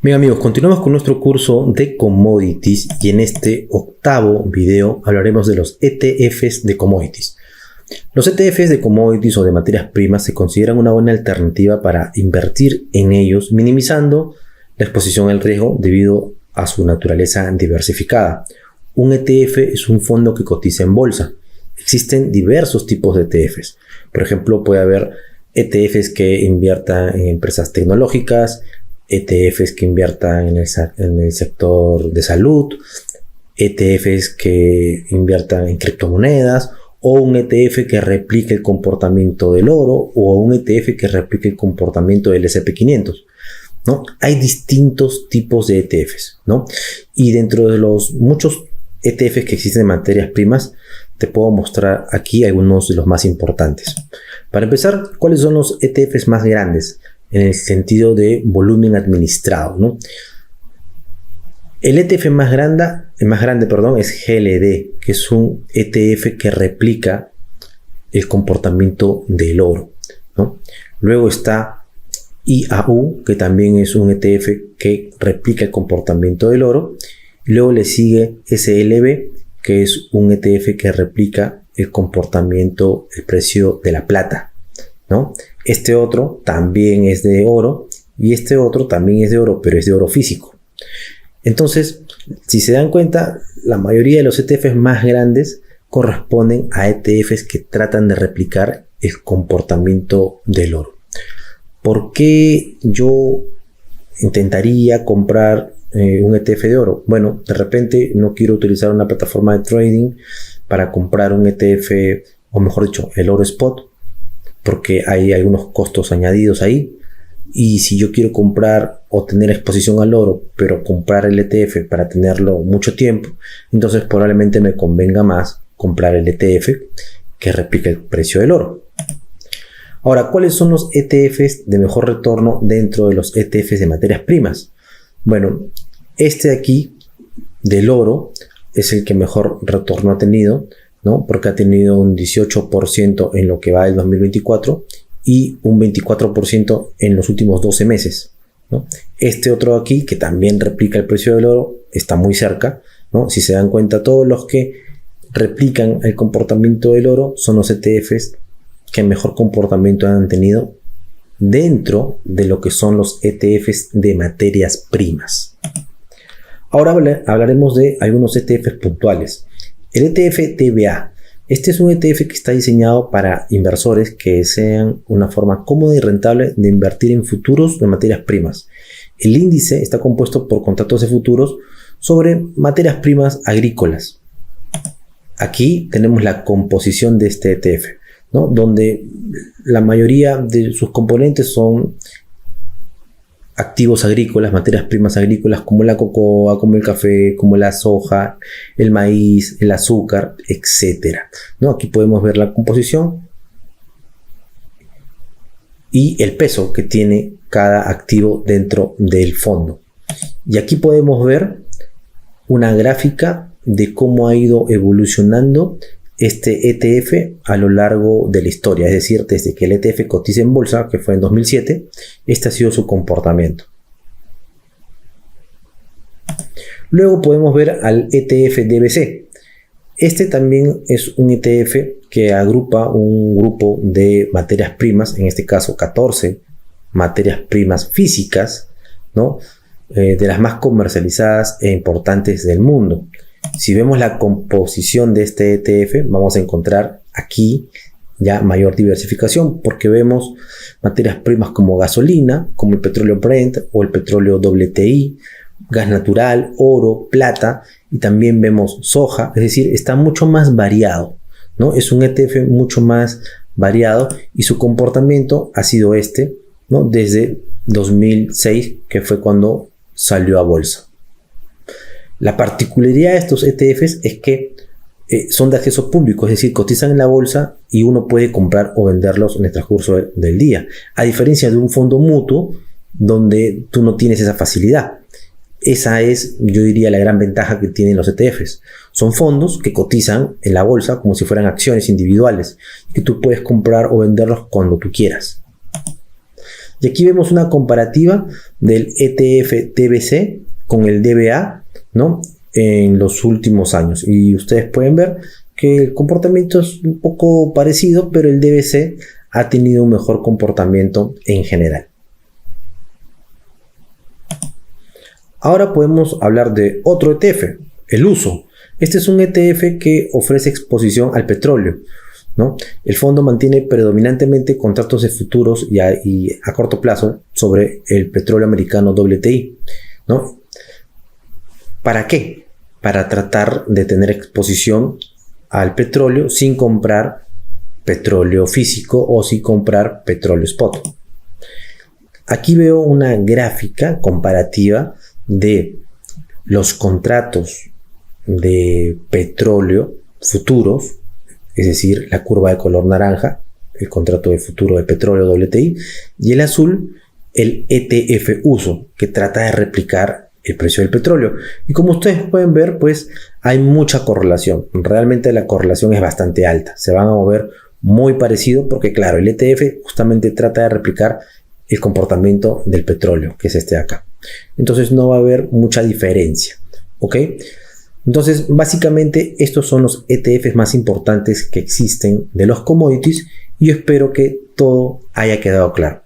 Bien amigos, continuamos con nuestro curso de commodities y en este octavo video hablaremos de los ETFs de commodities. Los ETFs de commodities o de materias primas se consideran una buena alternativa para invertir en ellos, minimizando la exposición al riesgo debido a su naturaleza diversificada. Un ETF es un fondo que cotiza en bolsa. Existen diversos tipos de ETFs. Por ejemplo, puede haber ETFs que inviertan en empresas tecnológicas, ETFs que inviertan en el sector de salud, ETFs que inviertan en criptomonedas, o un ETF que replique el comportamiento del oro, o un ETF que replique el comportamiento del S&P 500, ¿no? Hay distintos tipos de ETFs, ¿no? Y dentro de los muchos ETFs que existen en materias primas, te puedo mostrar aquí algunos de los más importantes. Para empezar, ¿cuáles son los ETFs más grandes en el sentido de volumen administrado, ¿no? El ETF más grande, es GLD, que es un ETF que replica el comportamiento del oro, ¿no? Luego está IAU, que también es un ETF que replica el comportamiento del oro. Y luego le sigue SLB, que es un ETF que replica el comportamiento, el precio de la plata, ¿no? Este otro también es de oro y este otro también es de oro, pero es de oro físico. Entonces, si se dan cuenta, la mayoría de los ETFs más grandes corresponden a ETFs que tratan de replicar el comportamiento del oro. ¿Por qué yo intentaría comprar un ETF de oro? Bueno, de repente no quiero utilizar una plataforma de trading para comprar un ETF, o mejor dicho, el oro spot, porque hay algunos costos añadidos ahí. Y si yo quiero comprar o tener exposición al oro, pero comprar el ETF para tenerlo mucho tiempo, entonces probablemente me convenga más comprar el ETF que replica el precio del oro. Ahora, ¿cuáles son los ETFs de mejor retorno dentro de los ETFs de materias primas? Bueno, este de aquí, del oro, es el que mejor retorno ha tenido, ¿no? Porque ha tenido un 18% en lo que va del 2024 y un 24% en los últimos 12 meses, ¿no? Este otro aquí, que también replica el precio del oro, está muy cerca, ¿no? Si se dan cuenta, todos los que replican el comportamiento del oro son los ETFs que mejor comportamiento han tenido dentro de lo que son los ETFs de materias primas. Ahora hablaremos de algunos ETFs puntuales. El ETF TBA. Este es un ETF que está diseñado para inversores que desean una forma cómoda y rentable de invertir en futuros de materias primas. El índice está compuesto por contratos de futuros sobre materias primas agrícolas. Aquí tenemos la composición de este ETF, ¿no? Donde la mayoría de sus componentes son activos agrícolas, materias primas agrícolas como la cocoa, como el café, como la soja, el maíz, el azúcar, etc., ¿no? Aquí podemos ver la composición y el peso que tiene cada activo dentro del fondo. Y aquí podemos ver una gráfica de cómo ha ido evolucionando este ETF a lo largo de la historia, es decir, desde que el ETF cotiza en bolsa, que fue en 2007, este ha sido su comportamiento. Luego podemos ver al ETF DBC. Este también es un ETF que agrupa un grupo de materias primas, en este caso 14 materias primas físicas, ¿no? De las más comercializadas e importantes del mundo. Si vemos la composición de este ETF, vamos a encontrar aquí ya mayor diversificación, porque vemos materias primas como gasolina, como el petróleo Brent o el petróleo WTI, gas natural, oro, plata, y también vemos soja, es decir, está mucho más variado, ¿no? Es un ETF mucho más variado y su comportamiento ha sido este, ¿no? Desde 2006, que fue cuando salió a bolsa. La particularidad de estos ETFs es que son de acceso público, es decir, cotizan en la bolsa y uno puede comprar o venderlos en el transcurso del día, a diferencia de un fondo mutuo donde tú no tienes esa facilidad. Esa es, yo diría, la gran ventaja que tienen los ETFs. Son fondos que cotizan en la bolsa como si fueran acciones individuales, que tú puedes comprar o venderlos cuando tú quieras. Y aquí vemos una comparativa del ETF TBC con el DBA, ¿no?, en los últimos años. Y ustedes pueden ver que el comportamiento es un poco parecido, pero el DBC ha tenido un mejor comportamiento en general. Ahora podemos hablar de otro ETF, el USO. Este es un ETF que ofrece exposición al petróleo, ¿no? El fondo mantiene predominantemente contratos de futuros y a corto plazo sobre el petróleo americano WTI, ¿no? ¿Para qué? Para tratar de tener exposición al petróleo sin comprar petróleo físico o sin comprar petróleo spot. Aquí veo una gráfica comparativa de los contratos de petróleo futuros, es decir, la curva de color naranja, el contrato de futuro de petróleo WTI, y el azul, el ETF USO, que trata de replicar el precio del petróleo. Y como ustedes pueden ver, pues hay mucha correlación. Realmente la correlación es bastante alta. Se van a mover muy parecido porque, claro, el ETF justamente trata de replicar el comportamiento del petróleo, que es este de acá. Entonces no va a haber mucha diferencia, ¿ok? Entonces, básicamente, estos son los ETFs más importantes que existen de los commodities y yo espero que todo haya quedado claro.